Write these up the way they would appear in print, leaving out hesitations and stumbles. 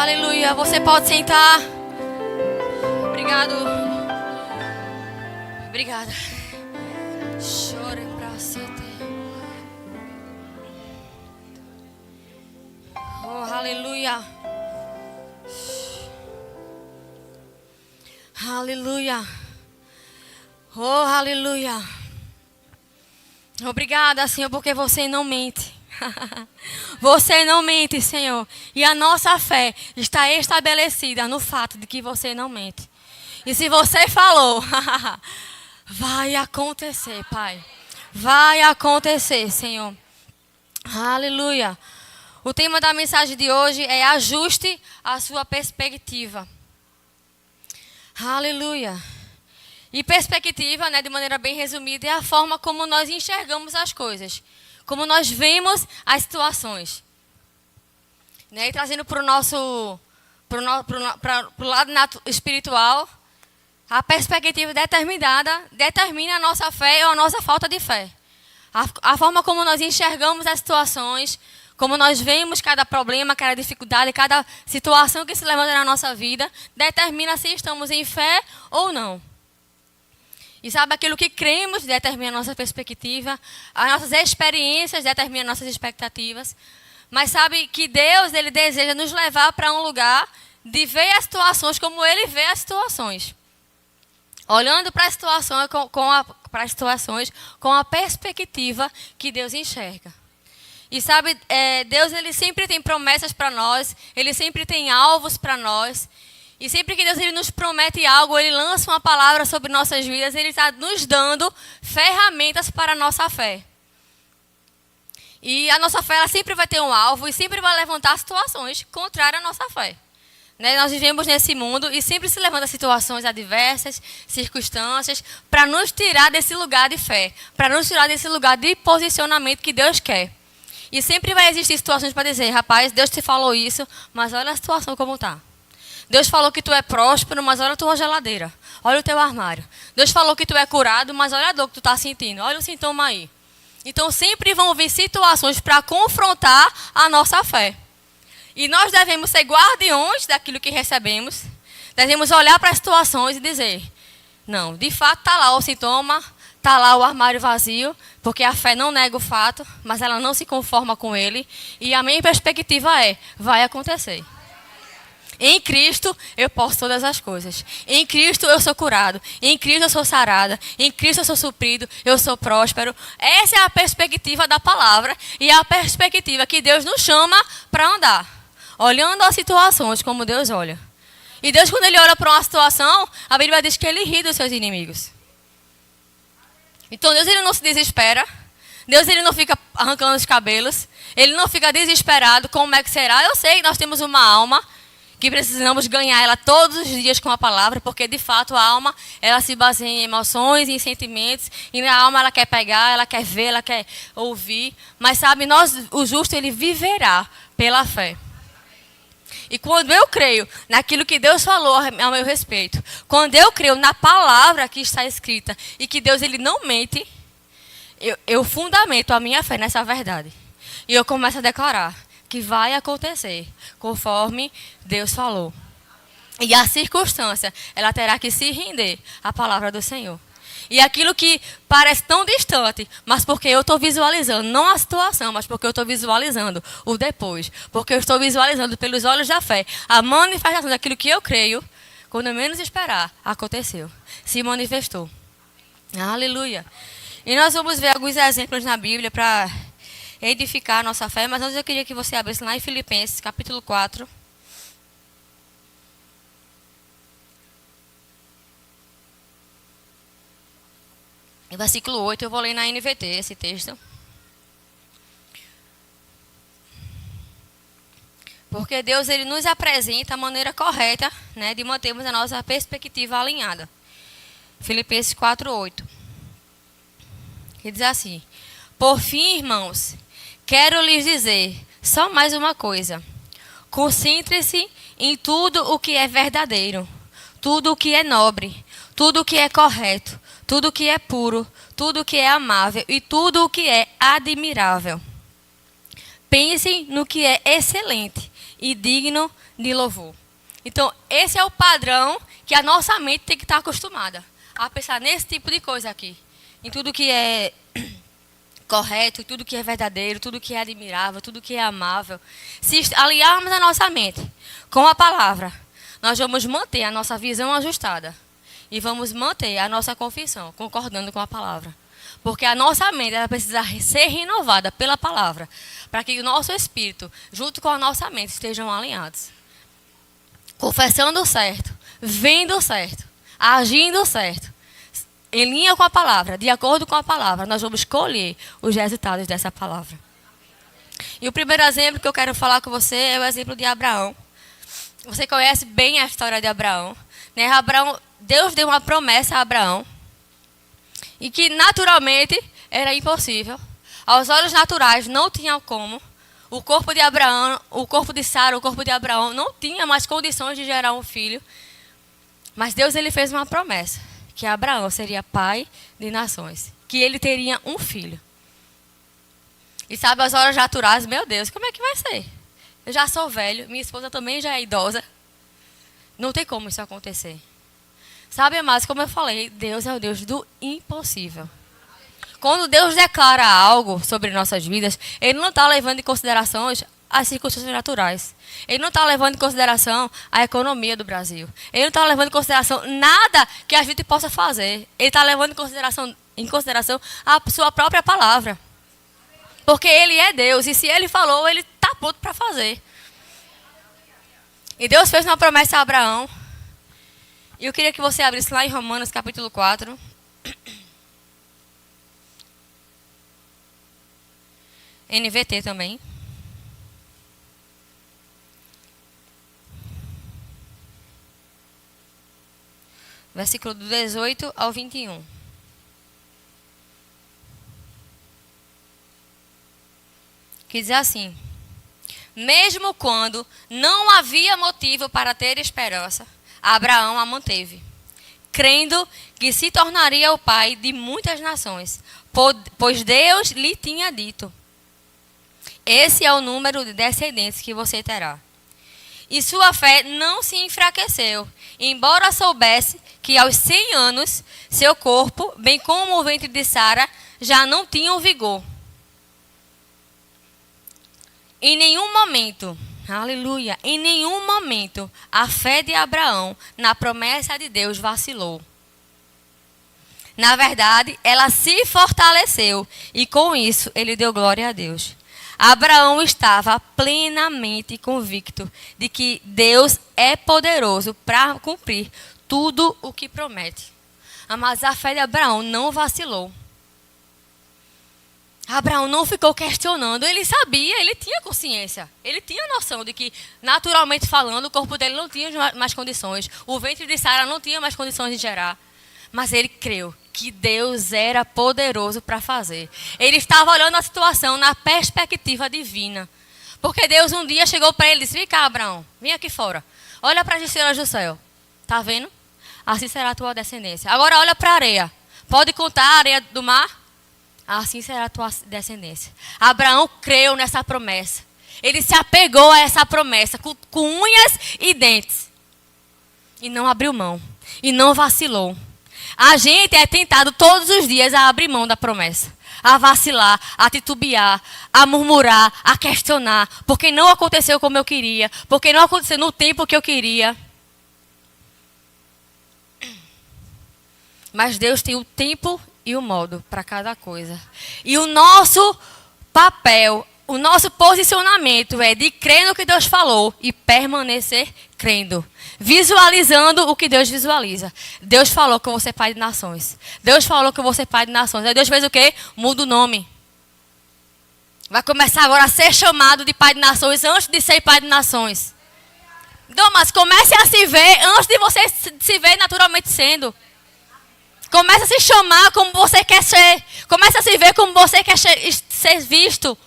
Aleluia. Você pode sentar. Obrigado. Obrigada. Chore pra sete. Oh, aleluia. Aleluia. Oh, aleluia. Obrigada, Senhor, porque você não mente. Você não mente, Senhor. E a nossa fé está estabelecida no fato de que você não mente. E se você falou, vai acontecer, Pai. Vai acontecer, Senhor. Aleluia. O tema da mensagem de hoje é ajuste a sua perspectiva. Aleluia. E perspectiva, né, de maneira bem resumida, é a forma como nós enxergamos as coisas. Como nós vemos as situações. Né? E trazendo para o nosso pro lado espiritual, a perspectiva determina a nossa fé ou a nossa falta de fé. A forma como nós enxergamos as situações, como nós vemos cada problema, cada dificuldade, cada situação que se levanta na nossa vida, determina se estamos em fé ou não. E sabe, aquilo que cremos determina a nossa perspectiva, as nossas experiências determinam nossas expectativas. Mas sabe que Deus, Ele deseja nos levar para um lugar de ver as situações como Ele vê as situações. Olhando para as situações com a perspectiva que Deus enxerga. E sabe, Deus, Ele sempre tem promessas para nós, Ele sempre tem alvos para nós. E sempre que Deus ele nos promete algo, Ele lança uma palavra sobre nossas vidas, Ele está nos dando ferramentas para a nossa fé. E a nossa fé ela sempre vai ter um alvo e sempre vai levantar situações contrárias à nossa fé. Né? Nós vivemos nesse mundo e sempre se levanta situações adversas, circunstâncias, para nos tirar desse lugar de fé, para nos tirar desse lugar de posicionamento que Deus quer. E sempre vai existir situações para dizer, rapaz, Deus te falou isso, mas olha a situação como está. Deus falou que tu é próspero, mas olha a tua geladeira. Olha o teu armário. Deus falou que tu é curado, mas olha a dor que tu está sentindo. Olha o sintoma aí. Então sempre vão vir situações para confrontar a nossa fé. E nós devemos ser guardiões daquilo que recebemos. Devemos olhar para as situações e dizer, não, de fato está lá o sintoma, está lá o armário vazio, porque a fé não nega o fato, mas ela não se conforma com ele. E a minha perspectiva é, vai acontecer. Em Cristo eu posso todas as coisas. Em Cristo eu sou curado. Em Cristo eu sou sarada. Em Cristo eu sou suprido. Eu sou próspero. Essa é a perspectiva da palavra. E é a perspectiva que Deus nos chama para andar. Olhando as situações como Deus olha. E Deus, quando Ele olha para uma situação, a Bíblia diz que Ele ri dos seus inimigos. Então Deus ele não se desespera. Deus ele não fica arrancando os cabelos. Ele não fica desesperado. Como é que será? Eu sei que nós temos uma alma que precisamos ganhar ela todos os dias com a palavra, porque de fato a alma, ela se baseia em emoções, em sentimentos, e na alma ela quer pegar, ela quer ver, ela quer ouvir, mas sabe, o justo ele viverá pela fé. E quando eu creio naquilo que Deus falou ao meu respeito, quando eu creio na palavra que está escrita, e que Deus ele não mente, eu fundamento a minha fé nessa verdade. E eu começo a declarar que vai acontecer conforme Deus falou. E a circunstância, ela terá que se render à palavra do Senhor. E aquilo que parece tão distante, mas porque eu estou visualizando, não a situação, mas porque eu estou visualizando o depois. Porque eu estou visualizando pelos olhos da fé a manifestação daquilo que eu creio, quando eu menos esperar, aconteceu. Se manifestou. Aleluia. E nós vamos ver alguns exemplos na Bíblia para edificar a nossa fé, mas antes eu queria que você abrisse lá em Filipenses, capítulo 4. Em versículo 8, eu vou ler na NVT esse texto. Porque Deus ele nos apresenta a maneira correta, né, de mantermos a nossa perspectiva alinhada. Filipenses 4, 8. Que diz assim: por fim, irmãos, quero lhes dizer só mais uma coisa. Concentre-se em tudo o que é verdadeiro, tudo o que é nobre, tudo o que é correto, tudo o que é puro, tudo o que é amável e tudo o que é admirável. Pensem no que é excelente e digno de louvor. Então, esse é o padrão que a nossa mente tem que estar acostumada a pensar nesse tipo de coisa aqui. Em tudo que é correto, tudo que é verdadeiro, tudo que é admirável, tudo que é amável. Se aliarmos a nossa mente com a palavra, nós vamos manter a nossa visão ajustada. E vamos manter a nossa confissão, concordando com a palavra. Porque a nossa mente ela precisa ser renovada pela palavra, para que o nosso espírito, junto com a nossa mente, estejam alinhados. Confessando o certo, vendo o certo, agindo o certo, em linha com a palavra, de acordo com a palavra, nós vamos colher os resultados dessa palavra. E o primeiro exemplo que eu quero falar com você é o exemplo de Abraão. Você conhece bem a história de Abraão, né? Deus deu uma promessa a Abraão, e que naturalmente era impossível. Aos olhos naturais não tinha como. O corpo de Abraão, o corpo de Sara, o corpo de Abraão não tinha mais condições de gerar um filho. Mas Deus ele fez uma promessa, que Abraão seria pai de nações, que ele teria um filho. E sabe, aos olhos naturais, meu Deus, como é que vai ser? Eu já sou velho, minha esposa também já é idosa. Não tem como isso acontecer. Sabe, mas como eu falei, Deus é o Deus do impossível. Quando Deus declara algo sobre nossas vidas, Ele não está levando em consideração as circunstâncias naturais. Ele não está levando em consideração a economia do Brasil. Ele não está levando em consideração nada que a gente possa fazer. Ele está levando em consideração a sua própria palavra. Porque Ele é Deus, e se Ele falou, Ele está pronto para fazer. E Deus fez uma promessa a Abraão. E eu queria que você abrisse lá em Romanos capítulo 4. NVT também. Versículo do 18 ao 21. Que diz assim: mesmo quando não havia motivo para ter esperança, Abraão a manteve, crendo que se tornaria o pai de muitas nações, pois Deus lhe tinha dito: esse é o número de descendentes que você terá. E sua fé não se enfraqueceu, embora soubesse que aos 100 anos seu corpo, bem como o ventre de Sara, já não tinham vigor. Em nenhum momento, aleluia, em nenhum momento a fé de Abraão na promessa de Deus vacilou. Na verdade, ela se fortaleceu e com isso ele deu glória a Deus. Abraão estava plenamente convicto de que Deus é poderoso para cumprir tudo o que promete. Mas a fé de Abraão não vacilou. Abraão não ficou questionando, ele sabia, ele tinha consciência, ele tinha noção de que, naturalmente falando, o corpo dele não tinha mais condições, o ventre de Sara não tinha mais condições de gerar, mas ele creu que Deus era poderoso para fazer. Ele estava olhando a situação na perspectiva divina, porque Deus um dia chegou para ele e disse: vem cá, Abraão, vem aqui fora, olha para as estrelas do céu, tá vendo? Assim será a tua descendência. Agora olha para a areia, pode contar a areia do mar? Assim será a tua descendência. Abraão creu nessa promessa. Ele se apegou a essa promessa com unhas e dentes. E não abriu mão. E não vacilou. A gente é tentado todos os dias a abrir mão da promessa. A vacilar, a titubear, a murmurar, a questionar. Porque não aconteceu como eu queria. Porque não aconteceu no tempo que eu queria. Mas Deus tem o tempo e o modo para cada coisa. E o nosso papel, o nosso posicionamento é de crer no que Deus falou e permanecer crendo. Visualizando o que Deus visualiza. Deus falou que eu vou ser pai de nações. Deus falou que eu vou ser pai de nações. Aí Deus fez o quê? Muda o nome. Vai começar agora a ser chamado de pai de nações antes de ser pai de nações. Então, mas comece a se ver antes de você se ver naturalmente sendo. Comece a se chamar como você quer ser. Comece a se ver como você quer ser visto.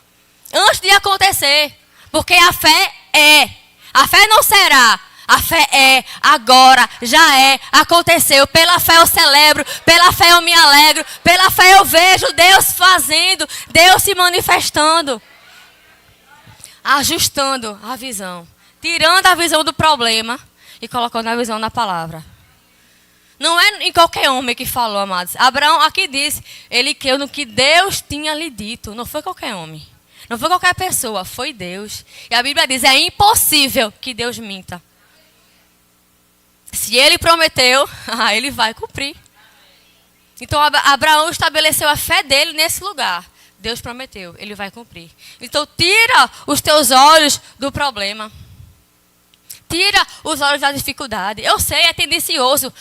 Antes de acontecer. Porque a fé é. A fé não será. A fé é. Agora. Já é. Aconteceu. Pela fé eu celebro. Pela fé eu me alegro. Pela fé eu vejo Deus fazendo. Deus se manifestando. Ajustando a visão. tirando a visão do problema e colocando a visão na palavra. Não é em qualquer homem que falou, amados. Abraão aqui diz, ele creu no que Deus tinha lhe dito. Não foi qualquer homem. Não foi qualquer pessoa, foi Deus. E a Bíblia diz, é impossível que Deus minta. Se ele prometeu, ele vai cumprir. Então Abraão estabeleceu a fé dele nesse lugar. Deus prometeu, ele vai cumprir. Então tira os teus olhos do problema. Tira os olhos da dificuldade. Eu sei, é tendencioso.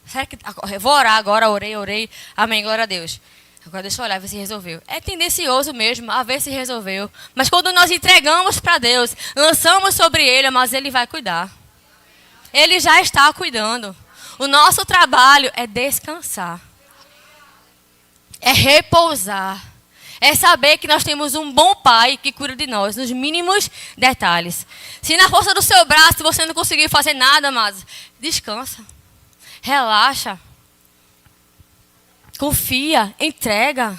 Será que eu vou orar agora? Orei. Amém, glória a Deus. Agora deixa eu olhar, ver se resolveu. É tendencioso mesmo, a ver se resolveu. Mas quando nós entregamos para Deus, lançamos sobre Ele, mas Ele vai cuidar. Ele já está cuidando. O nosso trabalho é descansar. É repousar. É saber que nós temos um bom Pai que cuida de nós, nos mínimos detalhes. Se na força do seu braço você não conseguir fazer nada, mas descansa. Relaxa. Confia, entrega.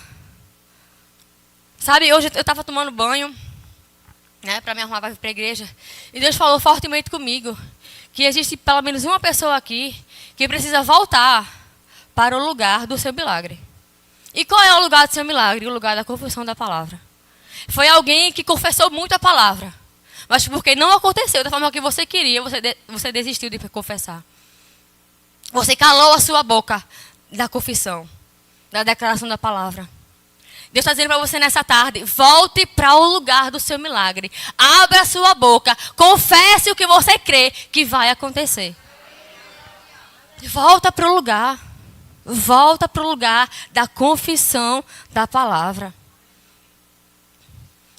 Sabe, hoje eu estava tomando banho, né, para me arrumar para ir para a igreja. E Deus falou fortemente comigo que existe pelo menos uma pessoa aqui que precisa voltar para o lugar do seu milagre. E qual é o lugar do seu milagre? O lugar da confissão da palavra. Foi alguém que confessou muito a palavra, mas porque não aconteceu da forma que você queria, você desistiu de confessar. Você calou a sua boca da confissão, da declaração da palavra. Deus está dizendo para você nessa tarde, volte para o lugar do seu milagre. Abra a sua boca, confesse o que você crê que vai acontecer. Volta para o lugar. Volta para o lugar da confissão da palavra.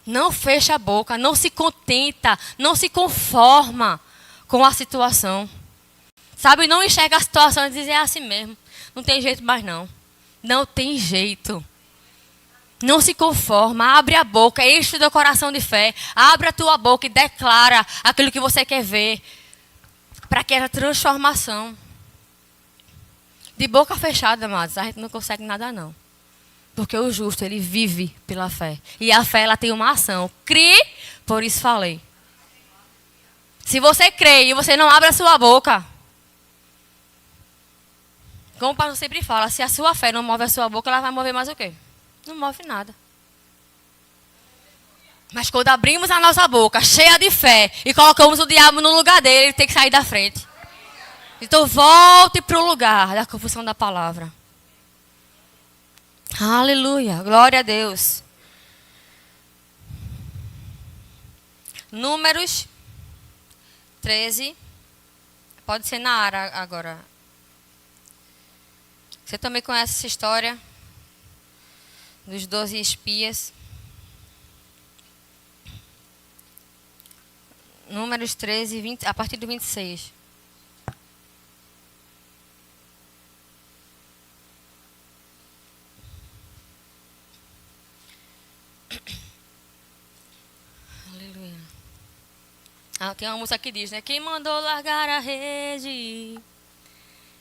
Não fecha a boca, não se contenta, não se conforma com a situação. Sabe, não enxerga a situação e diz, é assim mesmo. Não tem jeito mais não. Não tem jeito. Não se conforma, abre a boca, enche o teu coração de fé. Abre a tua boca e declara aquilo que você quer ver. Para que haja transformação. De boca fechada, amados, a gente não consegue nada não. Porque o justo, ele vive pela fé. E a fé, ela tem uma ação. Crie, por isso falei. Se você crê e você não abre a sua boca, como o pastor sempre fala, se a sua fé não move a sua boca, ela vai mover mais o quê? Não move nada. Mas quando abrimos a nossa boca, cheia de fé, e colocamos o diabo no lugar dele, ele tem que sair da frente. Então volte para o lugar da confissão da palavra. Aleluia, glória a Deus. Números 13. Pode ser na área agora. Você também conhece essa história dos 12 espias. Números 13, 20, a partir do 26. Aleluia. Tem uma música que diz, né? Quem mandou largar a rede?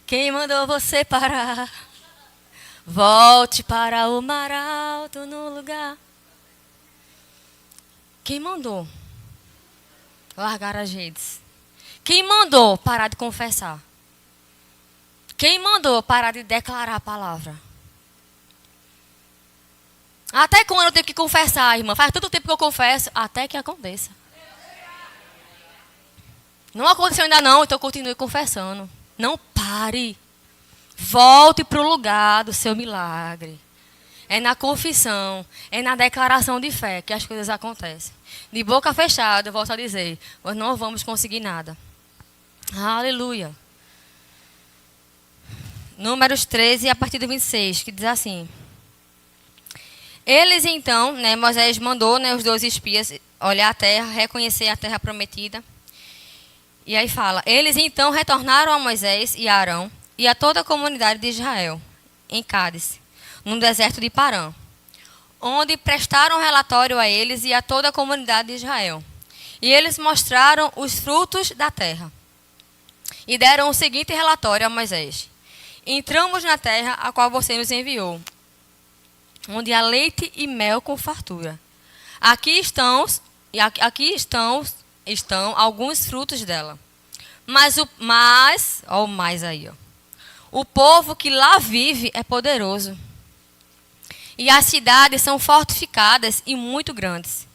Quem mandou você parar? Volte para o mar alto no lugar. Quem mandou largar as redes? Quem mandou parar de confessar? Quem mandou parar de declarar a palavra? Até quando eu tenho que confessar, irmã? Faz tanto tempo que eu confesso, até que aconteça. Não aconteceu ainda não, então continue confessando. Não pare. Volte para o lugar do seu milagre. É na confissão, é na declaração de fé que as coisas acontecem. De boca fechada, eu volto a dizer, nós não vamos conseguir nada. Aleluia. Números 13, a partir do 26, que diz assim. Eles então, Moisés mandou os 12 espias olhar a terra, reconhecer a terra prometida. E aí fala, eles então retornaram a Moisés e a Arão e a toda a comunidade de Israel, em Cádiz, no deserto de Parã, onde prestaram relatório a eles e a toda a comunidade de Israel. E eles mostraram os frutos da terra. E deram o seguinte relatório a Moisés. Entramos na terra a qual você nos enviou, onde há leite e mel com fartura. Aqui estão estão alguns frutos dela. Ó, o mais aí, ó. O povo que lá vive é poderoso. E as cidades são fortificadas e muito grandes.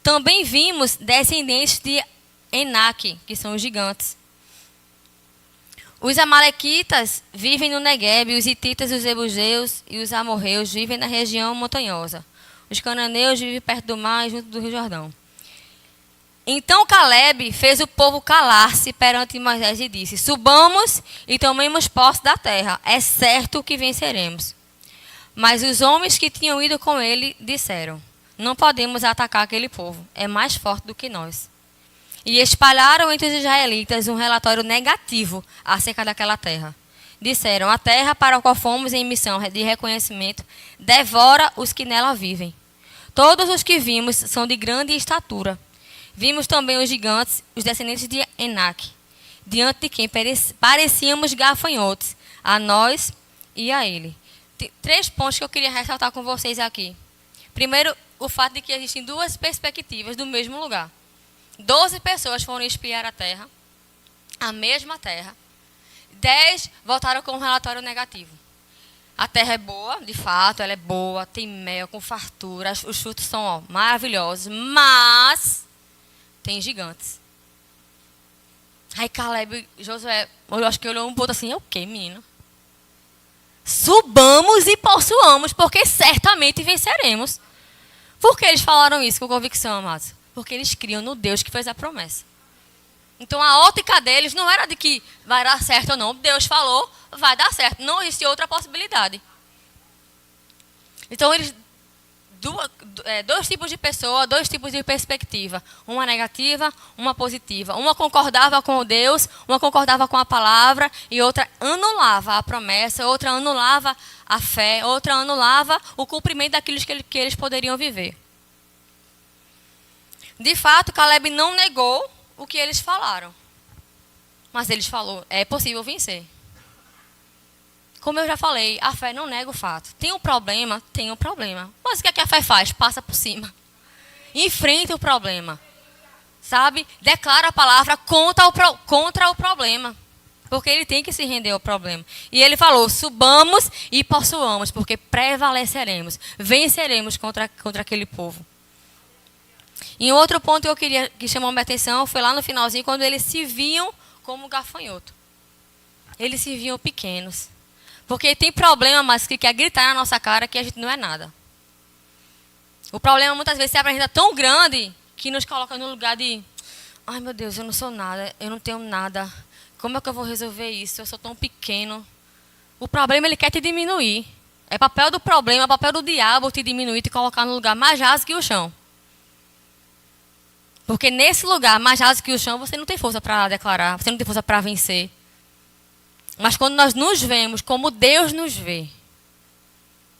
Também vimos descendentes de Enaque, que são os gigantes. Os amalequitas vivem no Neguebe, os hititas, os jebuseus e os amorreus vivem na região montanhosa. Os cananeus vivem perto do mar e junto do Rio Jordão. Então Caleb fez o povo calar-se perante Moisés e disse: subamos e tomemos posse da terra, é certo que venceremos. Mas os homens que tinham ido com ele disseram: não podemos atacar aquele povo, é mais forte do que nós. E espalharam entre os israelitas um relatório negativo acerca daquela terra. Disseram: a terra para a qual fomos em missão de reconhecimento devora os que nela vivem. Todos os que vimos são de grande estatura. Vimos também os gigantes, os descendentes de Enaque, diante de quem parecíamos gafanhotos, a nós e a ele. Tem 3 pontos que eu queria ressaltar com vocês aqui. Primeiro, o fato de que existem 2 perspectivas do mesmo lugar. 12 pessoas foram espiar a terra, a mesma terra. 10 voltaram com um relatório negativo. A terra é boa, de fato, ela é boa, tem mel, com fartura, os frutos são maravilhosos, mas tem gigantes. Aí Caleb e Josué, eu acho que olhou um pouco assim: é o quê, menino? Subamos e possuamos, porque certamente venceremos. Por que eles falaram isso com convicção, amados? Porque eles criam no Deus que fez a promessa. Então a ótica deles não era de que vai dar certo ou não. Deus falou, vai dar certo. Não existe outra possibilidade. Então eles, 2 tipos de pessoa, 2 tipos de perspectiva. Uma negativa, uma positiva. Uma concordava com Deus, uma concordava com a palavra e outra anulava a promessa, outra anulava a fé, outra anulava o cumprimento daquilo que eles poderiam viver. De fato, Caleb não negou o que eles falaram. Mas eles falou: é possível vencer. Como eu já falei, a fé não nega o fato. Tem um problema? Tem um problema. Mas o que a fé faz? Passa por cima. Enfrenta o problema. Sabe? Declara a palavra contra o problema. Porque ele tem que se render ao problema. E ele falou: subamos e possuamos, porque prevaleceremos. Venceremos contra aquele povo. E um outro ponto que chamou minha atenção foi lá no finalzinho, quando eles se viam como gafanhoto. Eles se viam pequenos. Porque tem problema, mas que quer gritar na nossa cara que a gente não é nada. O problema muitas vezes se apresenta tão grande que nos coloca no lugar de: ai meu Deus, eu não sou nada, eu não tenho nada. Como é que eu vou resolver isso? Eu sou tão pequeno. O problema, ele quer te diminuir. É papel do problema, é papel do diabo te diminuir, te colocar no lugar mais raso que o chão. Porque nesse lugar, mais raso que o chão, você não tem força para declarar, você não tem força para vencer. Mas quando nós nos vemos como Deus nos vê,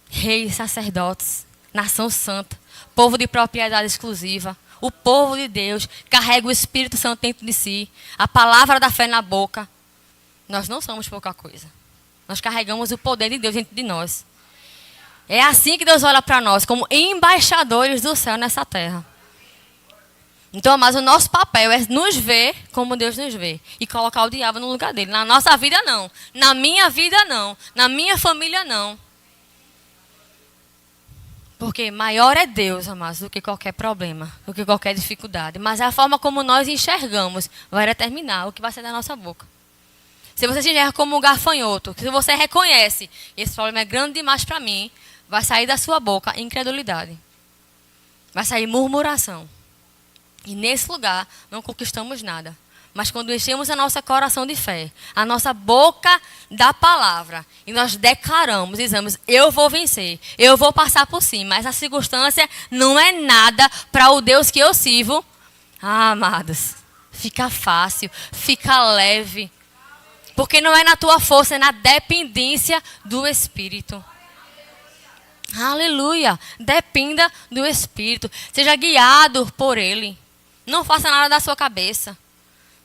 reis, sacerdotes, nação santa, povo de propriedade exclusiva, o povo de Deus carrega o Espírito Santo dentro de si, a palavra da fé na boca, nós não somos pouca coisa. Nós carregamos o poder de Deus dentro de nós. É assim que Deus olha para nós, como embaixadores do céu nessa terra. Então, mas o nosso papel é nos ver como Deus nos vê e colocar o diabo no lugar dele. Na nossa vida, não. Na minha vida, não. Na minha família, não. Porque maior é Deus, amados, do que qualquer problema, do que qualquer dificuldade. Mas a forma como nós enxergamos vai determinar o que vai sair da nossa boca. Se você se enxerga como um gafanhoto, se você reconhece, esse problema é grande demais para mim, vai sair da sua boca incredulidade. Vai sair murmuração. E nesse lugar não conquistamos nada. Mas quando enchemos a nossa coração de fé, a nossa boca da palavra, e nós declaramos, dizemos: eu vou vencer, eu vou passar por cima. Essa circunstância não é nada para o Deus que eu sirvo. Ah, amados, fica fácil, fica leve. Porque não é na tua força, é na dependência do Espírito. Aleluia. Dependa do Espírito. Seja guiado por Ele. Não faça nada da sua cabeça.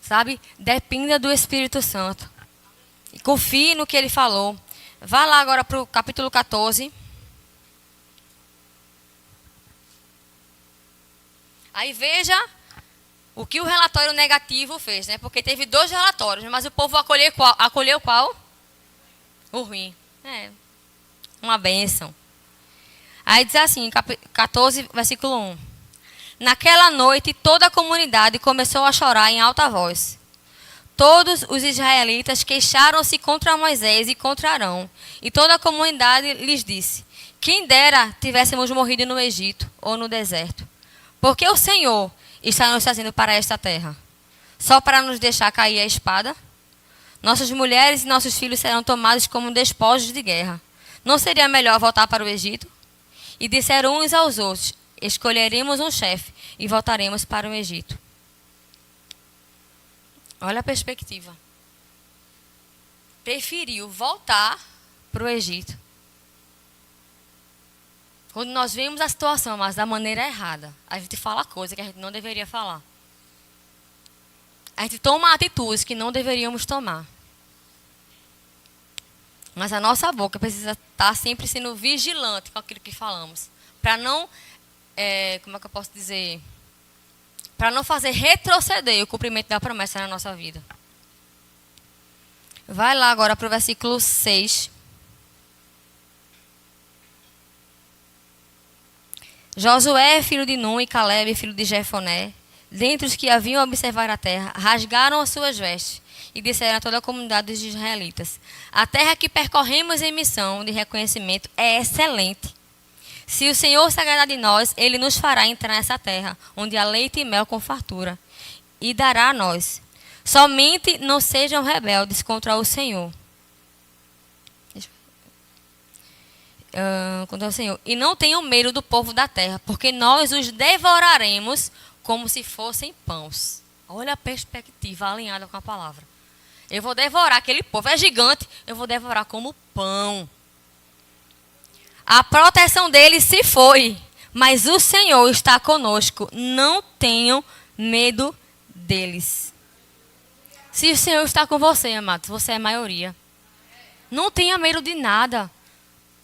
Sabe? Dependa do Espírito Santo. E confie no que Ele falou. Vá lá agora para o capítulo 14. Aí veja O que o relatório negativo fez, né? Porque teve 2 relatórios, mas o povo acolheu qual? O ruim. É, uma bênção. Aí diz assim, 14, versículo 1. Naquela noite, toda a comunidade começou a chorar em alta voz. Todos os israelitas queixaram-se contra Moisés e contra Arão. E toda a comunidade lhes disse: quem dera tivéssemos morrido no Egito ou no deserto. Porque o Senhor está nos trazendo para esta terra? Só para nos deixar cair a espada? Nossas mulheres e nossos filhos serão tomados como despojos de guerra. Não seria melhor voltar para o Egito? E disseram uns aos outros: escolheremos um chefe e voltaremos para o Egito. Olha a perspectiva. Preferiu voltar para o Egito. Quando nós vemos a situação, mas da maneira errada, a gente fala coisa que a gente não deveria falar. A gente toma atitudes que não deveríamos tomar. Mas a nossa boca precisa estar sempre sendo vigilante com aquilo que falamos. Para não, como é que eu posso dizer? Para não fazer retroceder o cumprimento da promessa na nossa vida. Vai lá agora para o versículo 6. Josué, filho de Nun, e Caleb, filho de Jefoné, dentre os que haviam observado a terra, rasgaram as suas vestes e disseram a toda a comunidade dos israelitas: a terra que percorremos em missão de reconhecimento é excelente. Se o Senhor se agradar de nós, Ele nos fará entrar nessa terra, onde há leite e mel com fartura, e dará a nós. Somente não sejam rebeldes contra o Senhor. Contra o Senhor. E não tenham medo do povo da terra, porque nós os devoraremos como se fossem pães. Olha a perspectiva alinhada com a palavra. Eu vou devorar aquele povo, é gigante, eu vou devorar como pão. A proteção deles se foi, mas o Senhor está conosco. Não tenham medo deles. Se o Senhor está com você, amados, você é maioria. Não tenha medo de nada.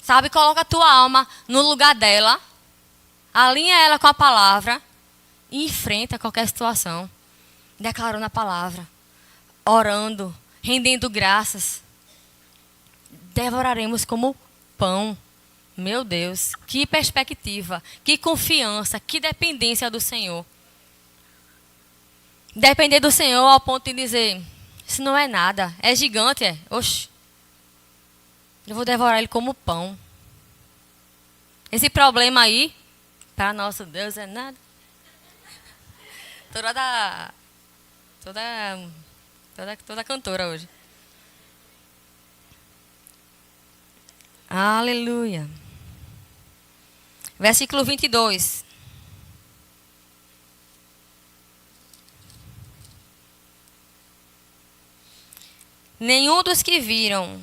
Sabe, coloca a tua alma no lugar dela, alinha ela com a palavra e enfrenta qualquer situação. Declarando a palavra, orando, rendendo graças. Devoraremos como pão. Meu Deus, que perspectiva, que confiança, que dependência do Senhor. Depender do Senhor ao ponto de dizer: isso não é nada, é gigante, é. Oxe, eu vou devorar ele como pão. Esse problema aí, para nosso Deus, é nada. Toda cantora hoje. Aleluia. Versículo 22. Nenhum dos que viram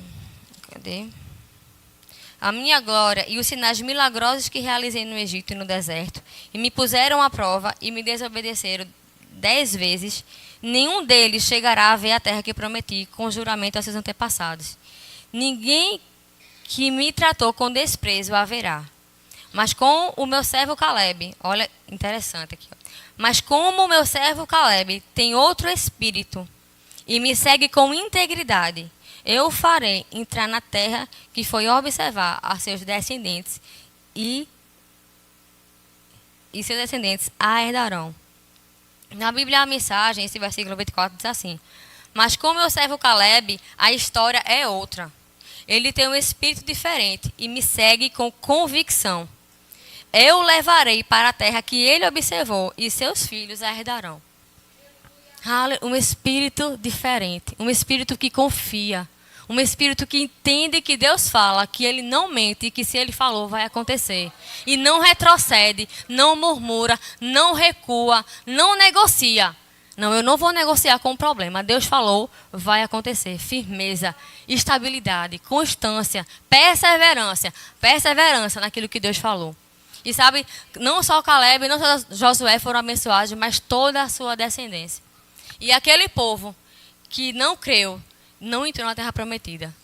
a minha glória e os sinais milagrosos que realizei no Egito e no deserto, e me puseram à prova e me desobedeceram 10 vezes, nenhum deles chegará a ver a terra que prometi com juramento aos seus antepassados. Ninguém que me tratou com desprezo haverá. Mas com o meu servo Caleb, olha, interessante aqui. Mas como o meu servo Caleb tem outro espírito e me segue com integridade, eu o farei entrar na terra que foi observar a seus descendentes e seus descendentes a herdarão. Na Bíblia, a mensagem, esse versículo 24 diz assim: mas com o meu servo Caleb, a história é outra. Ele tem um espírito diferente e me segue com convicção. Eu o levarei para a terra que ele observou e seus filhos a herdarão. Um espírito diferente, um espírito que confia, um espírito que entende que Deus fala, que ele não mente e que se ele falou vai acontecer. E não retrocede, não murmura, não recua, não negocia. Não, eu não vou negociar com o problema. Deus falou, vai acontecer. Firmeza, estabilidade, constância, perseverança naquilo que Deus falou. E sabe, não só Caleb, não só Josué foram abençoados, mas toda a sua descendência. E aquele povo que não creu, não entrou na terra prometida.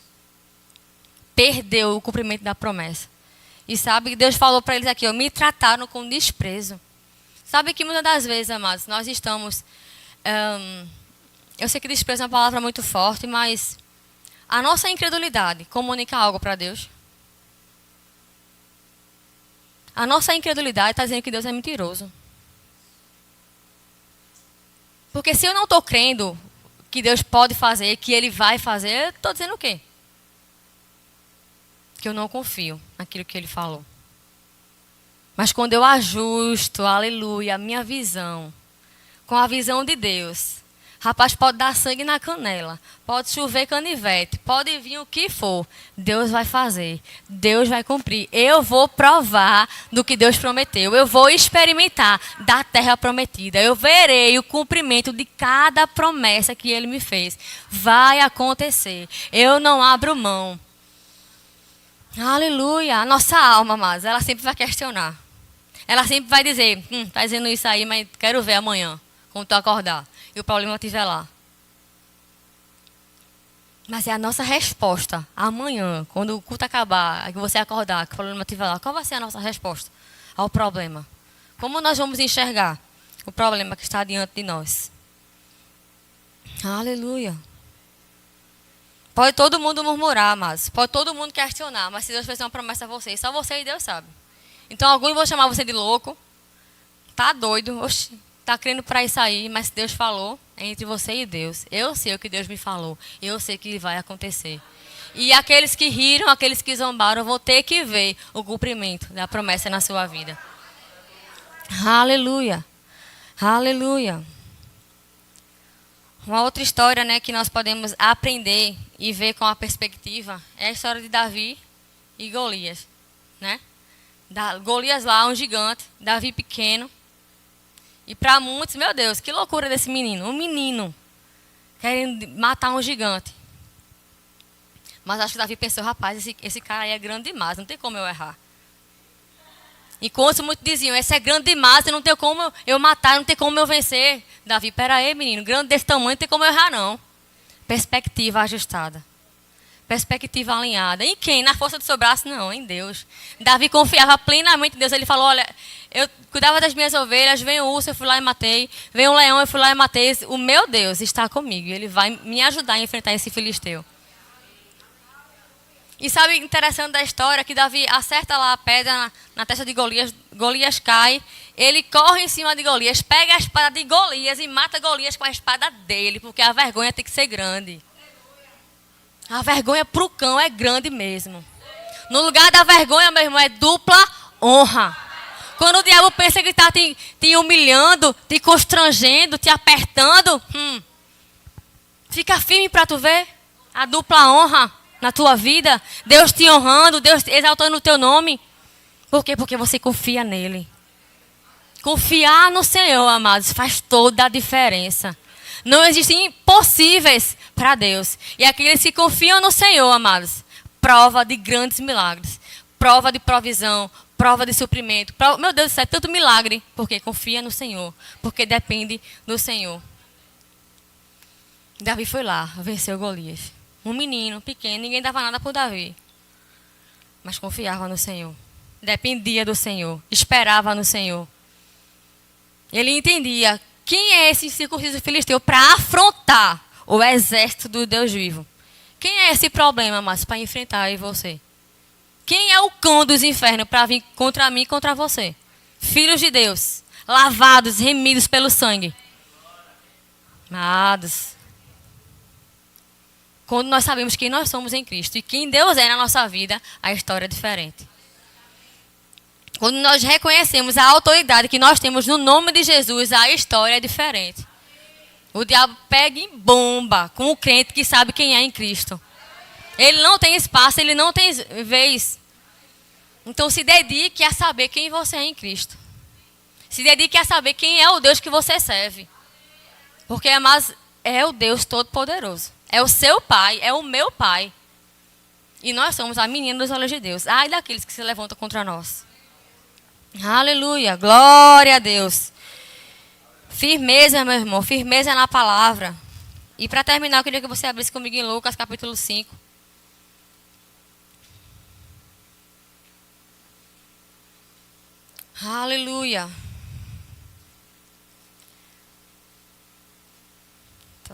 Perdeu o cumprimento da promessa. E sabe, Deus falou para eles aqui, me trataram com desprezo. Sabe que muitas das vezes, amados, nós estamos... eu sei que desprezo é uma palavra muito forte, mas a nossa incredulidade comunica algo para Deus. A nossa incredulidade está dizendo que Deus é mentiroso. Porque se eu não estou crendo que Deus pode fazer, que Ele vai fazer, eu estou dizendo o quê? Que eu não confio naquilo que Ele falou. Mas quando eu ajusto, aleluia, a minha visão com a visão de Deus, rapaz, pode dar sangue na canela, pode chover canivete, pode vir o que for, Deus vai fazer, Deus vai cumprir. Eu vou provar do que Deus prometeu, eu vou experimentar da terra prometida, eu verei o cumprimento de cada promessa que Ele me fez. Vai acontecer, eu não abro mão. Aleluia, a nossa alma, mas ela sempre vai questionar. Ela sempre vai dizer, tá dizendo isso aí, mas quero ver amanhã, quando tu acordar. E o problema estiver lá. Mas é a nossa resposta. Amanhã, quando o culto acabar, que você acordar, que o problema estiver lá, qual vai ser a nossa resposta ao problema? Como nós vamos enxergar o problema que está diante de nós? Aleluia. Pode todo mundo murmurar, mas pode todo mundo questionar, mas se Deus fez uma promessa a você, só você e Deus sabe. Então alguns vão chamar você de louco. Tá doido, oxi. Está crendo para isso aí, mas se Deus falou, é entre você e Deus. Eu sei o que Deus me falou. Eu sei que vai acontecer. E aqueles que riram, aqueles que zombaram, vão ter que ver o cumprimento da promessa na sua vida. Aleluia. Aleluia. Uma outra história, né, que nós podemos aprender e ver com a perspectiva é a história de Davi e Golias. Né? Golias lá, um gigante, Davi pequeno. E para muitos, meu Deus, que loucura desse menino. Um menino querendo matar um gigante. Mas acho que Davi pensou, rapaz, esse cara aí é grande demais, não tem como eu errar. Enquanto muitos diziam, esse é grande demais, não tem como eu matar, não tem como eu vencer. Davi, pera aí, menino, grande desse tamanho, não tem como eu errar, não. Perspectiva ajustada. Perspectiva alinhada. Em quem? Na força do seu braço? Não, em Deus. Davi confiava plenamente em Deus. Ele falou, olha, eu cuidava das minhas ovelhas, veio o urso, eu fui lá e matei. Veio um leão, eu fui lá e matei. O meu Deus está comigo. Ele vai me ajudar a enfrentar esse filisteu. E sabe o interessante da história? Que Davi acerta lá a pedra na testa de Golias. Golias cai. Ele corre em cima de Golias, pega a espada de Golias e mata Golias com a espada dele. Porque a vergonha tem que ser grande. A vergonha para o cão é grande mesmo. No lugar da vergonha, meu irmão, é dupla honra. Quando o diabo pensa que está te humilhando, te constrangendo, te apertando, fica firme para tu ver a dupla honra na tua vida. Deus te honrando, Deus exaltando o teu nome. Por quê? Porque você confia nele. Confiar no Senhor, amados, faz toda a diferença. Não existem impossíveis para Deus. E aqueles que confiam no Senhor, amados, prova de grandes milagres. Prova de provisão, prova de suprimento. Meu Deus do céu, é tanto milagre. Porque confia no Senhor. Porque depende do Senhor. Davi foi lá, venceu Golias. Um menino pequeno, ninguém dava nada por Davi. Mas confiava no Senhor. Dependia do Senhor. Esperava no Senhor. Ele entendia quem é esse circunciso filisteu para afrontar o exército do Deus vivo. Quem é esse problema, mas para enfrentar eu e você? Quem é o cão dos infernos para vir contra mim e contra você? Filhos de Deus, lavados, remidos pelo sangue. Amados, quando nós sabemos quem nós somos em Cristo e quem Deus é na nossa vida, a história é diferente. Quando nós reconhecemos a autoridade que nós temos no nome de Jesus, a história é diferente. O diabo pega em bomba com o crente que sabe quem é em Cristo. Ele não tem espaço, ele não tem vez. Então se dedique a saber quem você é em Cristo. Se dedique a saber quem é o Deus que você serve. Porque é o Deus Todo-Poderoso. É o seu Pai, é o meu Pai. E nós somos a menina dos olhos de Deus. Ai daqueles que se levantam contra nós. Aleluia, glória a Deus. Firmeza, meu irmão, firmeza na palavra. E para terminar, eu queria que você abrisse comigo em Lucas capítulo 5. Aleluia.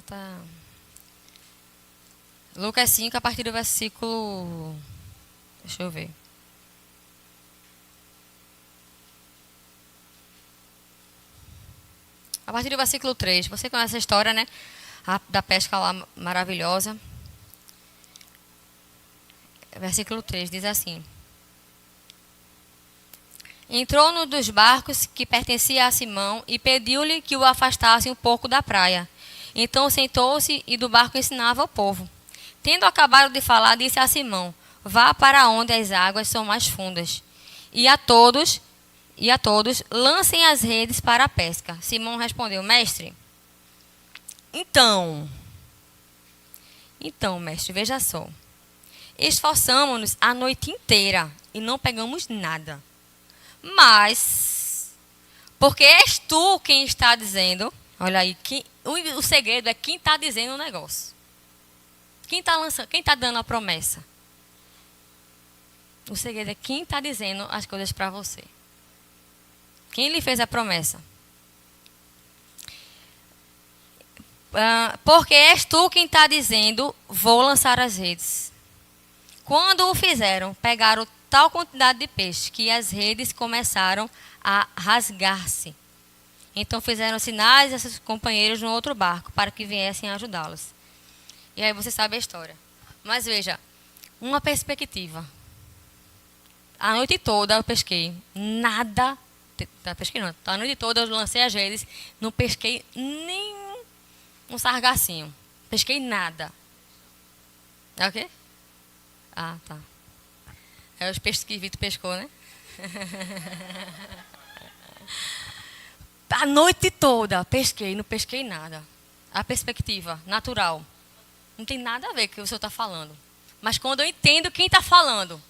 Tá. Lucas 5, a partir do versículo... Deixa eu ver. A partir do versículo 3. Você conhece a história, né? Da pesca lá maravilhosa. Versículo 3 diz assim: entrou num dos barcos que pertencia a Simão e pediu-lhe que o afastasse um pouco da praia. Então sentou-se e do barco ensinava ao povo. Tendo acabado de falar, disse a Simão: vá para onde as águas são mais fundas. E a todos lancem as redes para a pesca. Simão respondeu: mestre, então, mestre, veja só. Esforçamo-nos a noite inteira e não pegamos nada. Mas, porque és tu quem está dizendo, olha aí, o segredo é quem está dizendo o negócio. Quem está lançando, quem está dando a promessa. O segredo é quem está dizendo as coisas para você. Quem lhe fez a promessa? Porque és tu quem está dizendo, vou lançar as redes. Quando o fizeram, pegaram tal quantidade de peixe que as redes começaram a rasgar-se. Então fizeram sinais a seus companheiros no outro barco para que viessem ajudá-los. E aí você sabe a história. Mas veja, uma perspectiva. A noite toda eu pesquei. Nada. Pesquei não. A noite toda eu lancei as redes. Não pesquei nem um sargacinho. Pesquei nada. É o quê? Ah, tá. É os peixes que Vitor pescou, né? A noite toda pesquei, não pesquei nada. A perspectiva natural. Não tem nada a ver com o que o senhor está falando. Mas quando eu entendo quem está falando,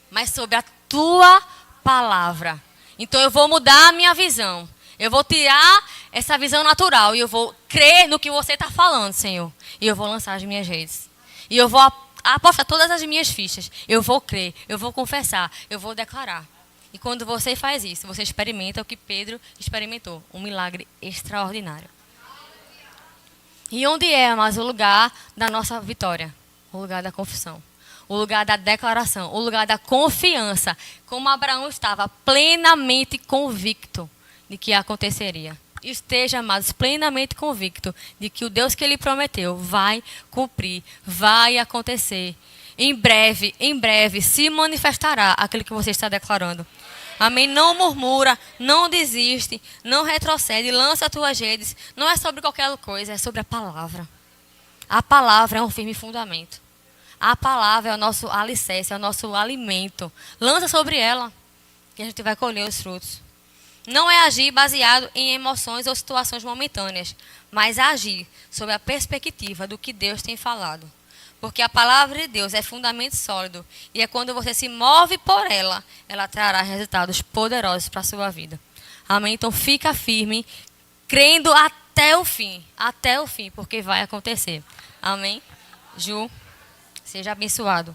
mas sobre a tua palavra. Então eu vou mudar a minha visão. Eu vou tirar essa visão natural e eu vou crer no que você está falando, Senhor. E eu vou lançar as minhas redes. E eu vou apostar todas as minhas fichas. Eu vou crer, eu vou confessar, eu vou declarar. E quando você faz isso, você experimenta o que Pedro experimentou. Um milagre extraordinário. E onde é, mas o lugar da nossa vitória? O lugar da confissão. O lugar da declaração. O lugar da confiança. Como Abraão estava plenamente convicto de que aconteceria. Esteja, amados, plenamente convicto de que o Deus que ele prometeu vai cumprir, vai acontecer. Em breve se manifestará aquilo que você está declarando. Amém? Não murmura, não desiste, não retrocede, lança as tuas redes. Não é sobre qualquer coisa, é sobre a palavra. A palavra é um firme fundamento. A palavra é o nosso alicerce, é o nosso alimento. Lança sobre ela, que a gente vai colher os frutos. Não é agir baseado em emoções ou situações momentâneas, mas agir sob a perspectiva do que Deus tem falado. Porque a palavra de Deus é fundamento sólido. E é quando você se move por ela, ela trará resultados poderosos para a sua vida. Amém? Então fica firme, crendo até o fim, porque vai acontecer. Amém? Ju, seja abençoado.